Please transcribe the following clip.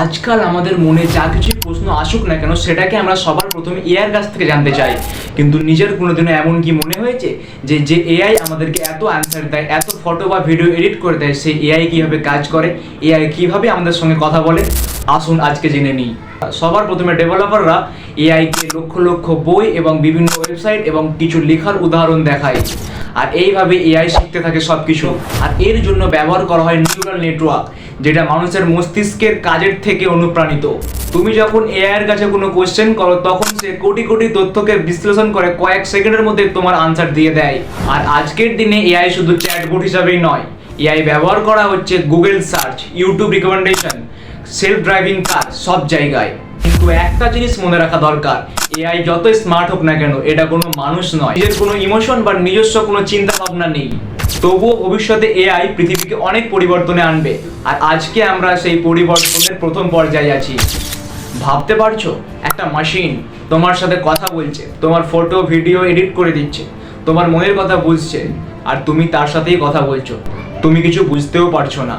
আজকাল আমাদের মনে যা কিছু প্রশ্ন আসুক না কেন সেটাকে আমরা সবার প্রথমে এআইয়ের কাছ থেকে জানতে চাই, কিন্তু নিজের কোনোদিনও এমন কি মনে হয়েছে যে যে এআই আমাদেরকে এত অ্যান্সার দেয়, এত ফটো বা ভিডিও এডিট করে দেয়, সেই এআই কীভাবে কাজ করে, এআই কীভাবে আমাদের সঙ্গে কথা বলে? আসুন আজকে জেনে নিই। সবার প্রথমে ডেভেলপাররা এআইকে লক্ষ লক্ষ বই এবং বিভিন্ন ওয়েবসাইট এবং কিছু লেখার উদাহরণ দেখায়, আর এইভাবে এআই শিখতে থাকে সব কিছু। আর এর জন্য ব্যবহার করা হয় নিউরাল নেটওয়ার্ক, যেটা মানুষের মস্তিষ্কের কাজের থেকে অনুপ্রাণিত। তুমি যখন এআই এর কাছে কোনো কোশ্চেন করো তখন সে কোটি কোটি তথ্যকে বিশ্লেষণ করে কয়েক সেকেন্ডের মধ্যে তোমার আনসার দিয়ে দেয়। আর আজকের দিনে এআই শুধু চ্যাটবট হিসাবেই নয়, এআই ব্যবহার করা হচ্ছে Google search, YouTube recommendation, self driving কার, সব জায়গায়। কিন্তু একটা জিনিস মনে রাখা দরকার, এআই যতই স্মার্ট হোক না কেন, এটা কোনো মানুষ নয়। এর কোনো ইমোশন বা নিজস্ব কোনো চিন্তা ভাবনা নেই। তবুও ভবিষ্যতে এআই পৃথিবীকে অনেক পরিবর্তনে আনবে, আর আজকে আমরা সেই পরিবর্তনের প্রথম পর্যায়ে আছি। ভাবতে পারছো, একটা মেশিন তোমার সাথে কথা বলছে, তোমার ফটো ভিডিও এডিট করে দিচ্ছে, তোমার মনের কথা বুঝছে, আর তুমি তার সাথেই কথা বলছো। তুমি কিছু বুঝতেও পারছো না।